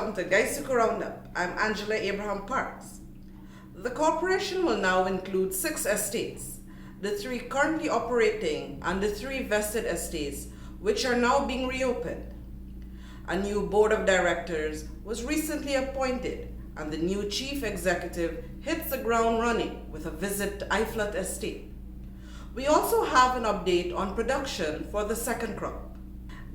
welcome to Guysuco Roundup. I'm Angela Abraham Parks. The corporation will now include 6 estates, the 3 currently operating and the 3 vested estates which are now being reopened. A new board of directors was recently appointed and the new chief executive hits the ground running with a visit to Iflat Estate. We also have an update on production for the second crop.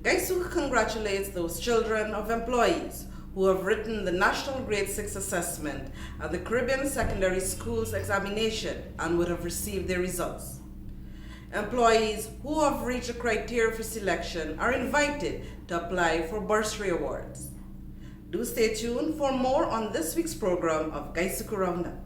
Guysuco congratulates those children of employees who have written the National Grade 6 Assessment and the Caribbean Secondary Schools Examination and would have received their results. Employees who have reached the criteria for selection are invited to apply for bursary awards. Do stay tuned for more on this week's program of Guysuco Roundup.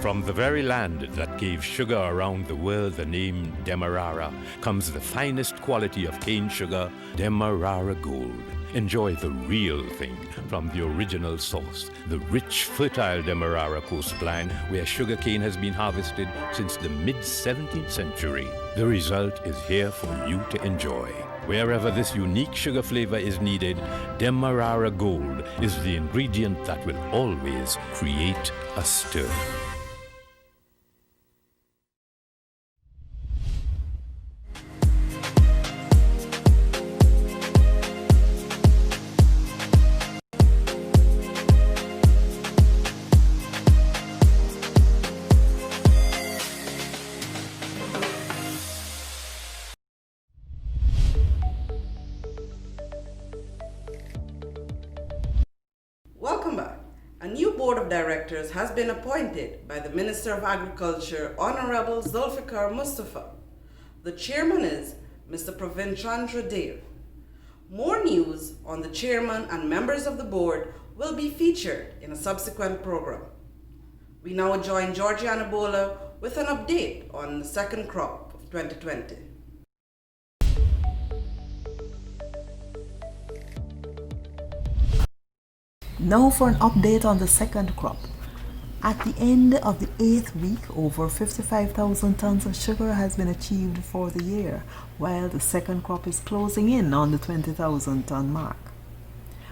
From the very land that gave sugar around the world the name Demerara comes the finest quality of cane sugar, Demerara Gold. Enjoy the real thing from the original source, the rich, fertile Demerara coastline where sugarcane has been harvested since the mid-17th century. The result is here for you to enjoy. Wherever this unique sugar flavor is needed, Demerara Gold is the ingredient that will always create a stir. Welcome back. A new board of directors has been appointed by the Minister of Agriculture, Honorable Zulfikar Mustafa. The chairman is Mr. Pravin Chandra Dev. More news on the chairman and members of the board will be featured in a subsequent program. We now join Georgiana Bola with an update on the second crop of 2020. Now for an update on the second crop. At the end of the 8th week, over 55,000 tons of sugar has been achieved for the year, while the second crop is closing in on the 20,000 ton mark.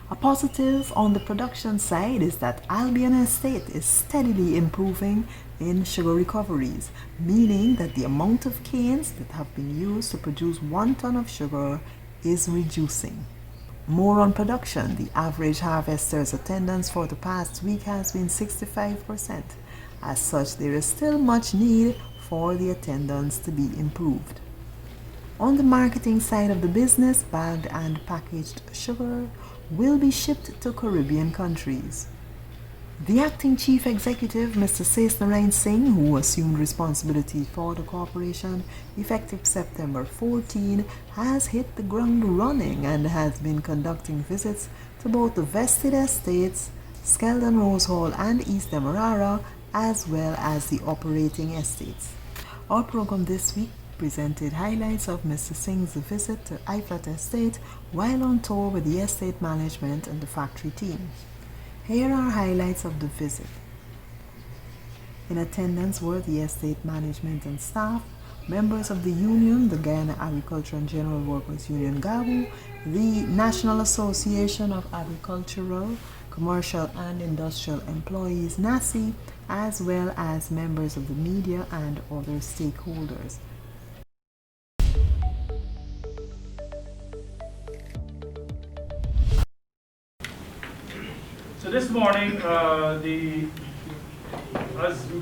A positive on the production side is that Albion Estate is steadily improving in sugar recoveries, meaning that the amount of canes that have been used to produce 1 ton of sugar is reducing. More on production, the average harvester's attendance for the past week has been 65%. As such, there is still much need for the attendance to be improved. On the marketing side of the business, bagged and packaged sugar will be shipped to Caribbean countries. The acting chief executive, Mr. Sesnarayan Singh, who assumed responsibility for the corporation effective September 14, has hit the ground running and has been conducting visits to both the vested estates, Skeldon Rose Hall and East Demerara, as well as the operating estates. Our program this week presented highlights of Mr. Singh's visit to Iflat Estate while on tour with the estate management and the factory team. Here are highlights of the visit. In attendance were the estate management and staff, members of the union, the Guyana Agriculture and General Workers Union GAWU, the National Association of Agricultural, Commercial and Industrial Employees NACI, as well as members of the media and other stakeholders. So this morning, as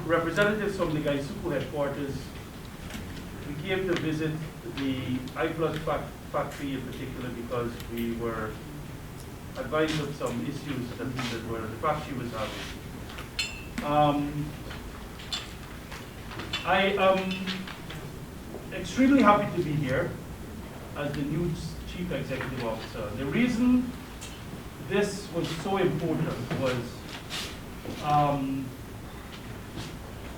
representatives from the Guysuco headquarters, we came to visit the iPlus factory in particular because we were advised of some issues that the factory was having. I am extremely happy to be here as the new Chief Executive Officer. The reason this was so important was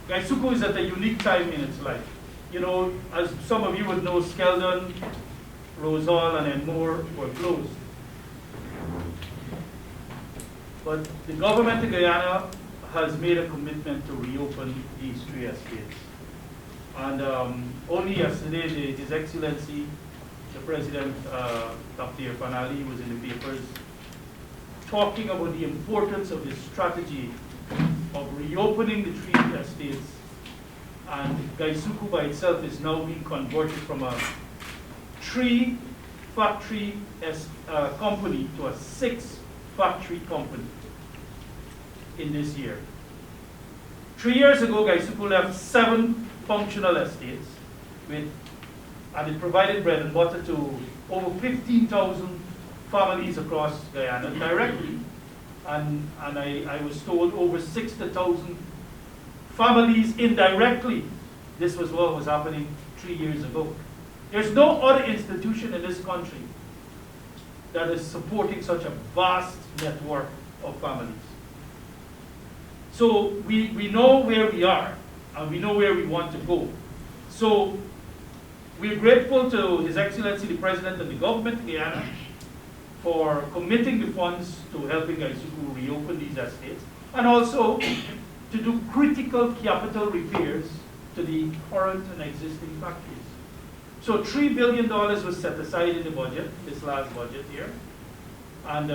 Guysuco is at a unique time in its life. You know, as some of you would know, Skeldon, Rose Hall, and Enmore were closed. But the government of Guyana has made a commitment to reopen these 3 estates. And only yesterday, His Excellency, the President, Dr. Fanali, was in the papers talking about the importance of this strategy of reopening the 3 estates. And Guysuco by itself is now being converted from a 3-factory company to a 6-factory company in this year. 3 years ago, Guysuco left 7 functional estates and it provided bread and butter to over 15,000 families across Guyana directly. And I was told over 60,000 families indirectly. This was what was happening 3 years ago. There's no other institution in this country that is supporting such a vast network of families. So we know where we are, and we know where we want to go. So we're grateful to His Excellency the President and the government of Guyana for committing the funds to helping Guysuco reopen these estates, and also to do critical capital repairs to the current and existing factories. So $3 billion was set aside in the budget, this last budget year, and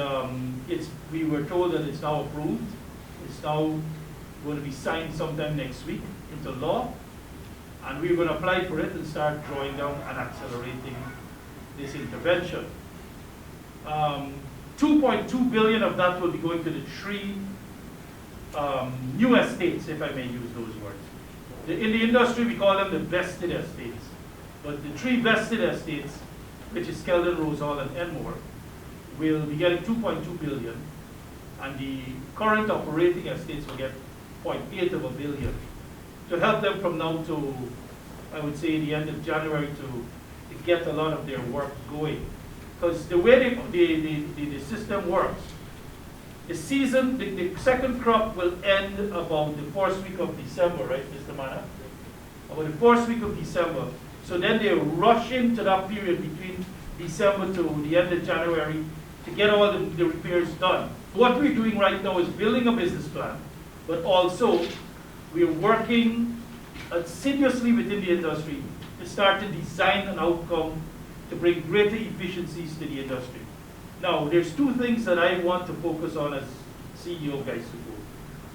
we were told that it's now approved. It's now going to be signed sometime next week into law, and we're going to apply for it and start drawing down and accelerating this intervention. 2.2 billion of that will be going to the 3 new estates, if I may use those words. In the industry, we call them the vested estates. But the 3 vested estates, which is Keldon, Rosal, and Enmore, will be getting 2.2 billion, and the current operating estates will get 0.8 of a billion to help them from now to, I would say, the end of January to get a lot of their work going. Because the way the system works, the season, the second crop will end about the first week of December, right, Mr. Mana? About the first week of December. So then they rush into that period between December to the end of January to get all the repairs done. What we're doing right now is building a business plan, but also we're working assiduously within the industry to start to design an outcome to bring greater efficiencies to the industry. Now, there's 2 things that I want to focus on as CEO of Guysuco.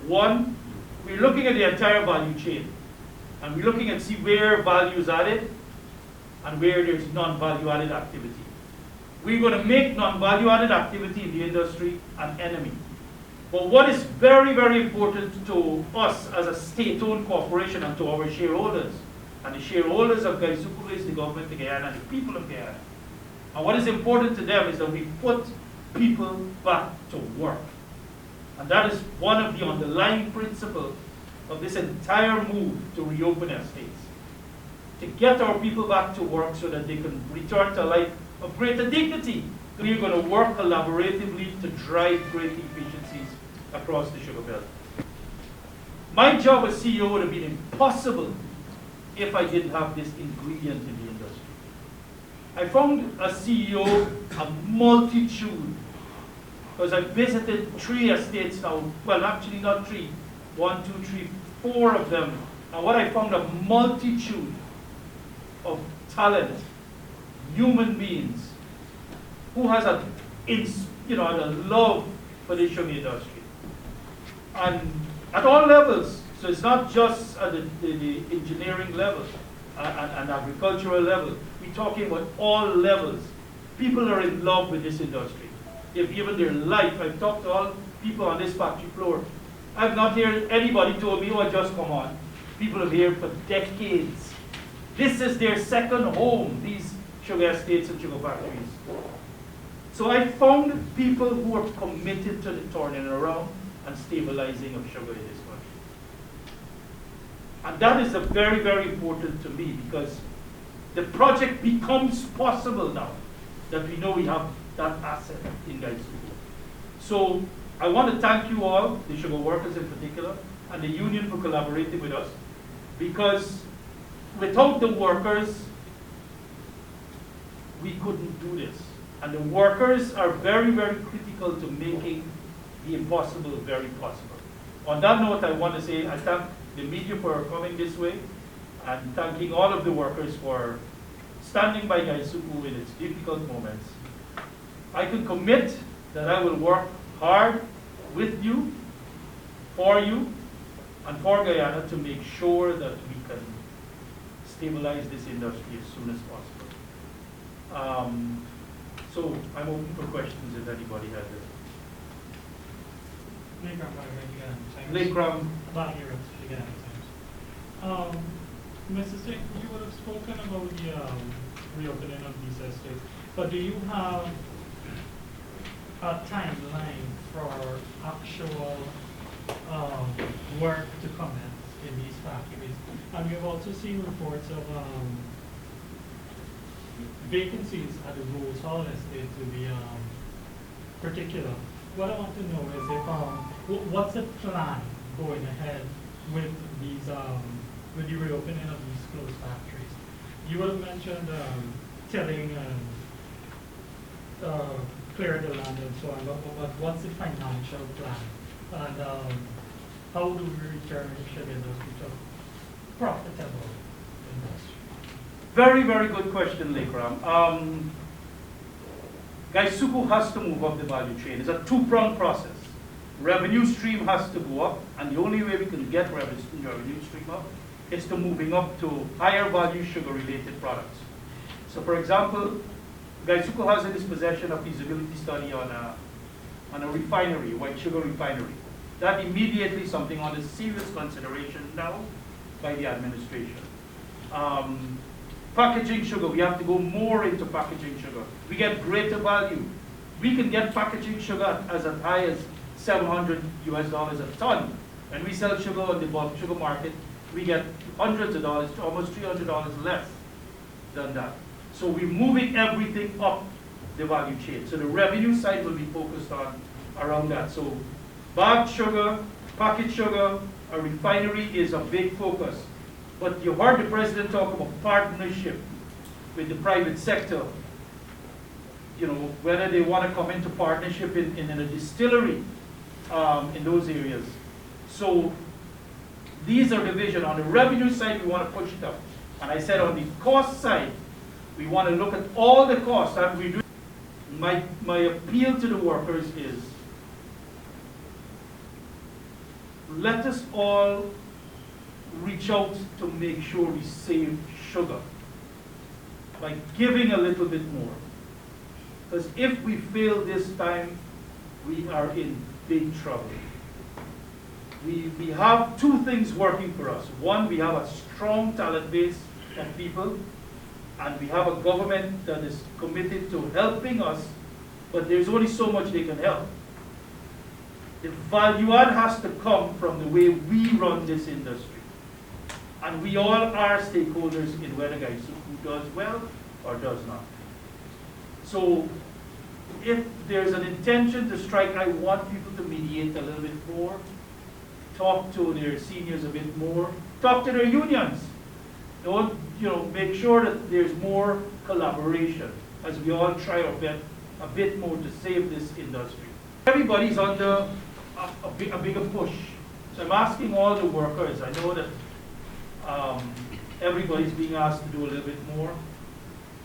One, we're looking at the entire value chain, and we're looking at see where value is added and where there's non-value added activity. We're going to make non-value added activity in the industry an enemy. But what is very, very important to us as a state-owned corporation and to our shareholders, and the shareholders of Guysuco is the government of Guyana and the people of Guyana. And what is important to them is that we put people back to work. And that is one of the underlying principles of this entire move to reopen estates. To get our people back to work so that they can return to a life of greater dignity. We're going to work collaboratively to drive great efficiencies across the sugar belt. My job as CEO would have been impossible if I didn't have this ingredient in the industry. I found as CEO a multitude, because I visited 3 estates now, well actually not 3, 1, 2, 3, 4 of them, and what I found a multitude of talent, human beings, who has a love for the sugar industry. And at all levels, so it's not just at the engineering level and agricultural level. We're talking about all levels. People are in love with this industry. They've given their life. I've talked to all people on this factory floor. I've not heard anybody told me, oh, I just come on. People have here for decades. This is their second home, these sugar estates and sugar factories. So I found people who are committed to the turning around and stabilizing of sugar in this country. And that is very, very important to me, because the project becomes possible now that we know we have that asset in Guysuco. So I want to thank you all, the sugar workers in particular, and the union for collaborating with us, because without the workers, we couldn't do this. And the workers are very, very critical to making the impossible very possible. On that note, I want to say I thank the media for coming this way and thanking all of the workers for standing by Guysuco in its difficult moments. I can commit that I will work hard with you, for you, and for Guyana to make sure that we can stabilize this industry as soon as possible. So I'm open for questions if anybody has it. Lakram. Mr. Singh, you would have spoken about the reopening of these estates, but do you have a timeline for actual work to commence in these factories? And we've also seen reports of vacancies at the Rose Hall estate to be particular. What I want to know is if what's the plan going ahead with these with the reopening of these closed factories? You would have mentioned tilling and clearing the land and so on, but what's the financial plan? And how do we return sugar industry to profitable industry? Very, very good question, Lakram. Guysuco has to move up the value chain. It's a two-pronged process. Revenue stream has to go up, and the only way we can get revenue stream up is to moving up to higher value sugar-related products. So, for example, Guysuco has in its possession a feasibility study on a refinery, white sugar refinery. That immediately something under serious consideration now by the administration. Packaging sugar, we have to go more into packaging sugar. We get greater value. We can get packaging sugar as high as $700 a ton. When we sell sugar on the bulk sugar market, we get hundreds of dollars to almost $300 less than that. So we're moving everything up the value chain. So the revenue side will be focused on around that. So bagged sugar, packaged sugar, a refinery is a big focus. But you heard the president talk about partnership with the private sector. You know, whether they want to come into partnership in a distillery in those areas. So these are the vision. On the revenue side, we want to push it up. And I said on the cost side, we want to look at all the costs. And we do. My appeal to the workers is, let us all reach out to make sure we save sugar by giving a little bit more. Because if we fail this time, we are in big trouble. We have two things working for us. One, we have a strong talent base of people, and we have a government that is committed to helping us, but there's only so much they can help. The value add has to come from the way we run this industry. And we all are stakeholders in whether Guysuco does well or does not. So if there's an intention to strike, I want people to mediate a little bit more, talk to their seniors a bit more, talk to their unions. Don't, make sure that there's more collaboration as we all try our best a bit more to save this industry. Everybody's under a bigger push. So I'm asking all the workers, I know that everybody's being asked to do a little bit more.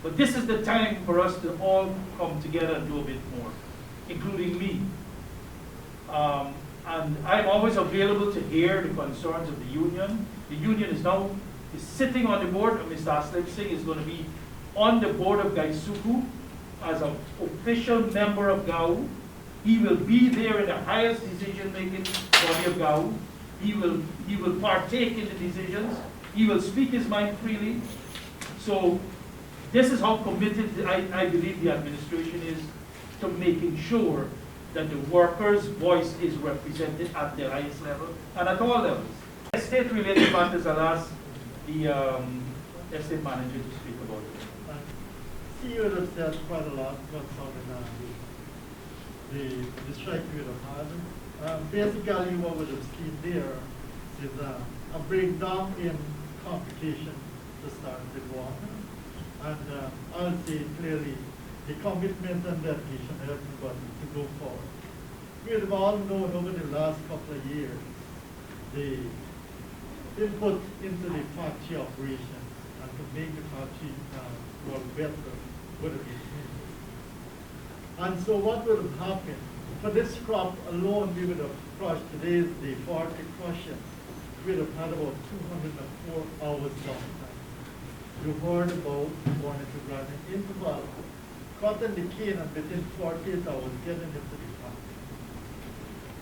But this is the time for us to all come together and do a bit more, including me. And I'm always available to hear the concerns of the union. The union is now sitting on the board. Mr. Aslam Singh is going to be on the board of Guysuco as an official member of GAU. He will be there in the highest decision-making body of GAU. He will partake in the decisions. He will speak his mind freely. So this is how committed I believe the administration is to making sure that the workers' voice is represented at the highest level and at all levels. Estate-related matters, I'll ask the estate manager to speak about it. CEO has said quite a lot concerning the strike we would have had. Basically, what we have seen there is a breakdown in competition to start with water. And I would say clearly the commitment and dedication of everybody to go forward. We have all known over the last couple of years the input into the factory operations and to make the factory work better would have been tremendous. And so what would have happened? For this crop alone, we would have crushed today's the 40 crushing. We would have had about 204 hours downtime. You heard about going into granite interval, cutting the cane and within 48 hours getting into the factory.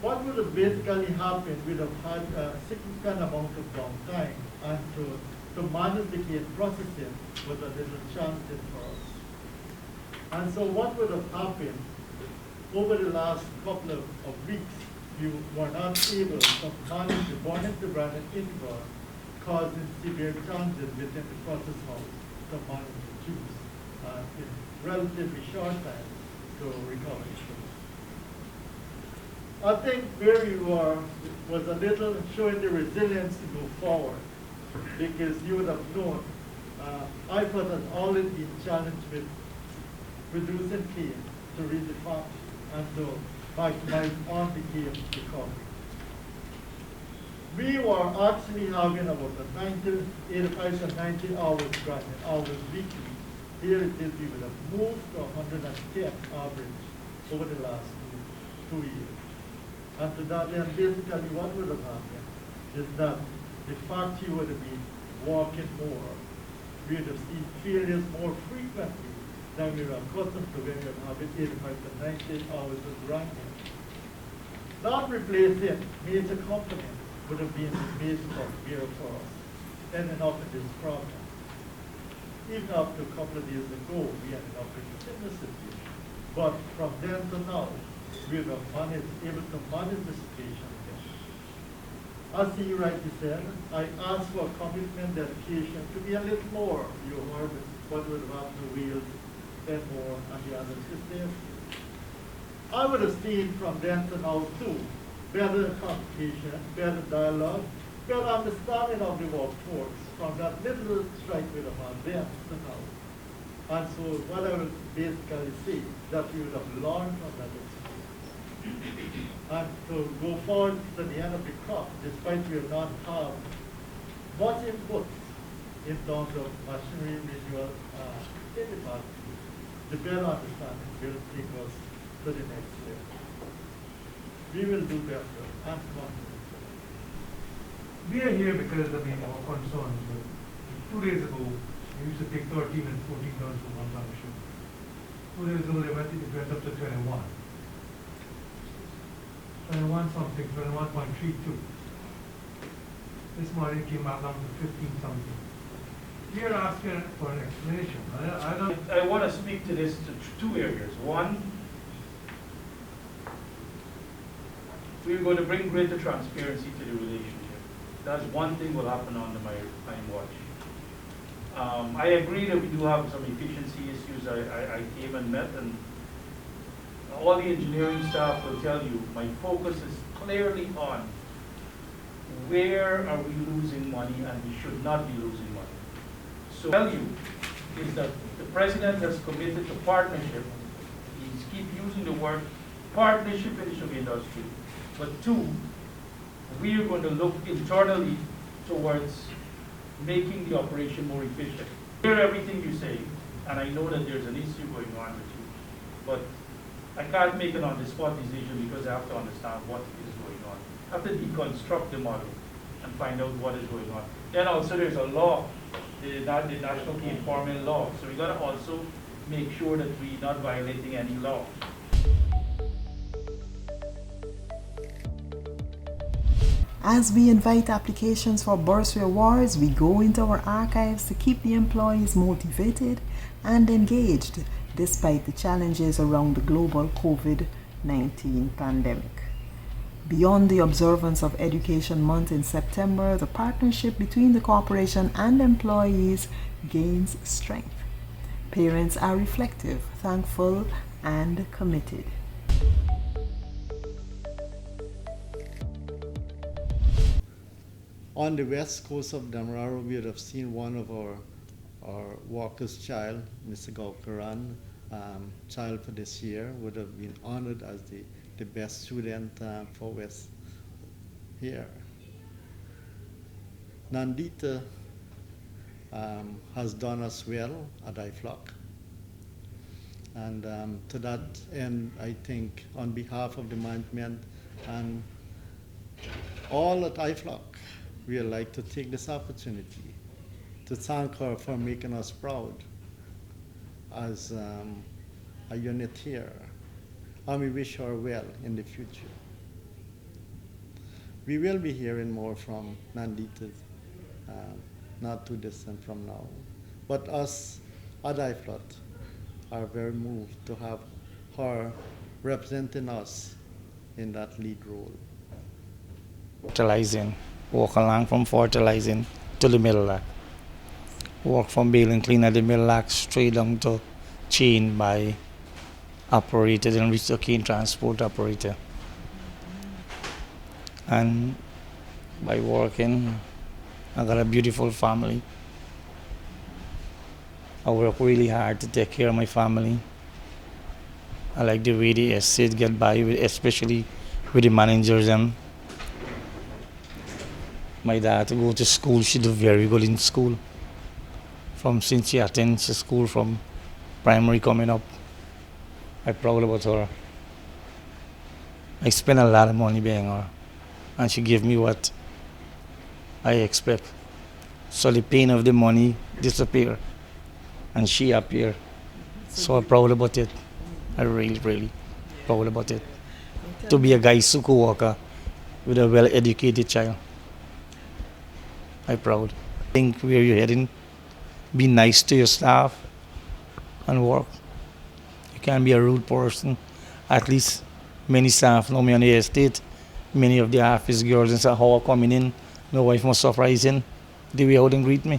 What would have basically happened, we'd have had a significant amount of downtime, and to manage the cane processing was a little challenging for us. And so what would have happened over the last couple of weeks, we were not able to manage the burning to granite interval, causing severe challenges within the process house to manage the juice in relatively short time to recover the sugar. I think where we were was a little showing the resilience to go forward, because you would have known IFOT has always been challenged with reducing cane to reach the factory and to maximize on the cane recovery. We were actually having about a 85 to 90 hours grinding, hours weekly. Here it is, we would have moved to 110 average over the last two years. And to that end, basically what would have happened is that the factory would have been walking more. We would have seen failures more frequently than we were accustomed to when we were having 85 to 90 hours of grinding. Not replacing major components would have been the basis of fear for us, ending up in this problem. Even up to a couple of years ago, we ended up in a similar situation. But from then to now, we were able to manage the situation again. As you rightly said, I asked for commitment, dedication to be a little more. You heard what would have happened to Wheels, then more, and the other systems. I would have seen from then to now too, better communication, better dialogue, better understanding of the workforce from that little strike we would have had then to now. And so what I would basically say that we would have learned from that experience. And to go forward to the end of the crop, despite we have not had much input in terms of machinery renewal in the factory, the better understanding will take us to the next level. We will do better and confident. We are here because our concerns. 2 days ago, we used to take 13 and 14 tons for 1 ton of sugar. 2 days ago, it went up to 21. 21 something, 21.32. This morning came out down to 15 something. We are asking for an explanation. I want to speak to this to two areas. One, we're going to bring greater transparency to the relationship. That's one thing will happen under my time watch. I agree that we do have some efficiency issues. I came and met, and all the engineering staff will tell you, my focus is clearly on where are we losing money, and we should not be losing money. So tell you is that the president has committed to partnership. He's keep using the word partnership in the sugar industry. But two, we are going to look internally towards making the operation more efficient. I hear everything you say, and I know that there's an issue going on with you, but I can't make an on-the-spot decision because I have to understand what is going on. I have to deconstruct the model and find out what is going on. Then also there's a law, the National Cane Farming Law, so we got to also make sure that we're not violating any law. As we invite applications for bursary awards, we go into our archives to keep the employees motivated and engaged despite the challenges around the global COVID-19 pandemic. Beyond the observance of Education Month in September, the partnership between the corporation and employees gains strength. Parents are reflective, thankful, and committed. On the west coast of Demerara, we would have seen one of our workers' child, Mr. Gaukaran, child for this year, would have been honored as the the best student for West here. Nandita has done us well at IFLOC. And to that end, I think on behalf of the management and all at IFLOC, we would like to take this opportunity to thank her for making us proud as a unit here. And we wish her well in the future. We will be hearing more from Nandita not too distant from now. But us at IFLOT are very moved to have her representing us in that lead role. Fertilizing, walk along from fertilizing to the middle lack. Walk from baling clean at the middle lack straight down to chain by operator and reach the cane transport operator. And by working, I got a beautiful family. I work really hard to take care of my family. I like the way the estate get by, especially with the managers. My daughter go to school, she do very good in school. Since she attends school from primary coming up, I'm proud about her. I spend a lot of money being her, and she give me what I expect. So the pain of the money disappear, and she appear. So I'm proud about it. I'm really, really proud about it. To be a Guysuco worker with a well-educated child. I'm proud. Think where you're heading. Be nice to your staff and work. You can't be a rude person. At least many staff know me on the estate. Many of the office girls and say how I'm coming in. My wife was surprising the way how they greet me.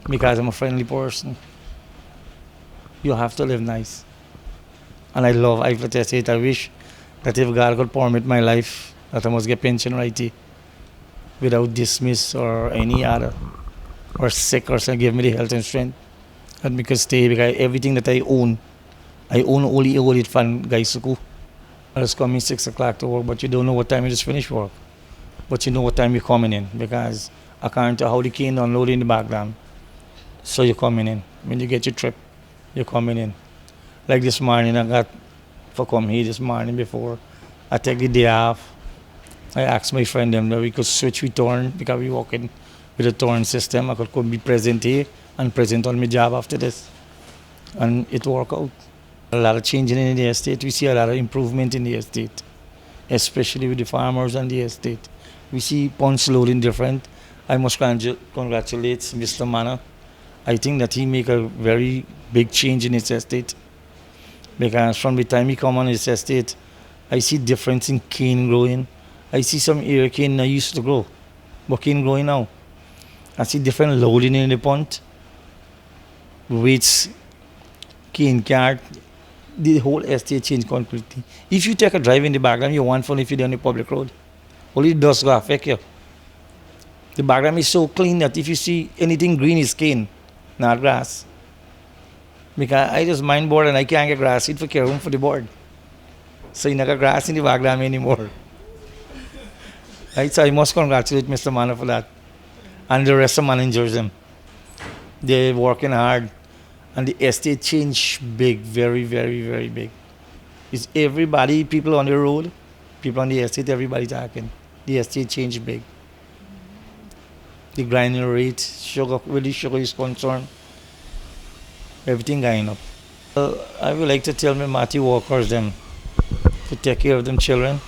Because I'm a friendly person. You have to live nice. And I love IFLOT Estate. I wish that if God could permit my life, that I must get pension right here, without dismiss or any other, or sick or something, give me the health and strength. And because stay, because everything that I own only own it from Guysuco. I just come in 6 o'clock to work, but you don't know what time you just finish work. But you know what time you're coming in, because I can't tell how the cane unload in the background. So you're coming in. When you get your trip, you're coming in. Like this morning, I got for come here this morning before I take the day off. I asked my friend them that we could switch with turn because we working with a turn system. I could be present here and present on my job after this. And it worked out. A lot of changing in the estate. We see a lot of improvement in the estate, especially with the farmers and the estate. We see punch loading different. I must congratulate Mr. Manna. I think that he make a very big change in his estate. Because from the time he come on his estate, I see difference in cane growing. I see some area cane I used to grow, but cane growing now. I see different loading in the pond. Weights, cane cart, the whole estate changed completely. If you take a drive in the background, you want fun if you're on the public road. Only dust will affect you. The background is so clean that if you see anything green is cane, not grass. Because I just mind board and I can't get grass seed for care room for the board. So you don't get grass in the background anymore. Right, so I must congratulate Mr. Manna for that. And the rest of managers them. They're working hard. And the estate changed big, very, very, very big. It's everybody, people on the road, people on the estate, everybody talking. The estate changed big. The grinding rate, sugar, where the sugar is concerned, everything going up. I would like to tell my Matty workers them to take care of them children,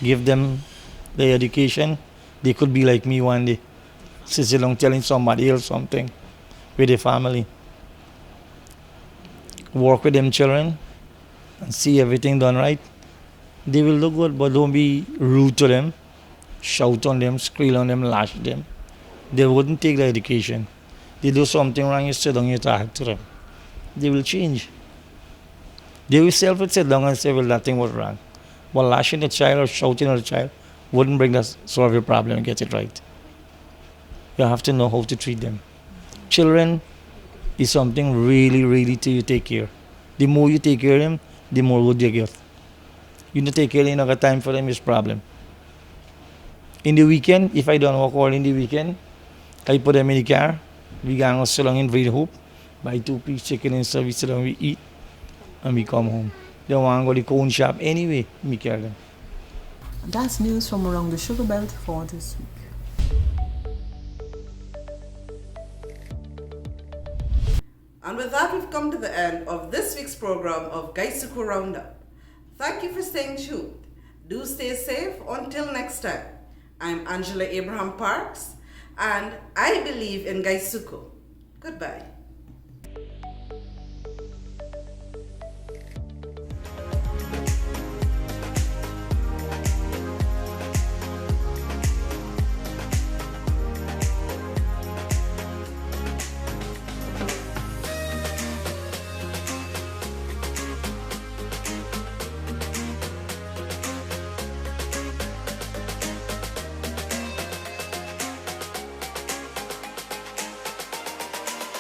give them the education. They could be like me one day, sitting along telling somebody else something with their family. Work with them children and see everything done right. They will look good, but don't be rude to them, shout on them, squeal on them, lash them. They wouldn't take the education. They do something wrong, you sit down, you talk to them. They will change. They will sit down and say, well, nothing was wrong. But lashing the child or shouting at the child wouldn't bring us solve your problem and get it right. You have to know how to treat them. Children is something really, really to you take care. The more you take care of them, the more good you get. You don't take care enough time for them is problem. In the weekend, if I don't work all in the weekend, I put them in the car. We go sit down in Vade Hope, buy 2-piece chicken and stuff, we sit down, we eat, and we come home. They want to go to the cone shop anyway, me carry them. That's news from around the sugar belt for this week. And with that, we've come to the end of this week's program of Guysuco Roundup. Thank you for staying tuned. Do stay safe until next time. I'm Angela Abraham Parks, and I believe in Guysuco. Goodbye.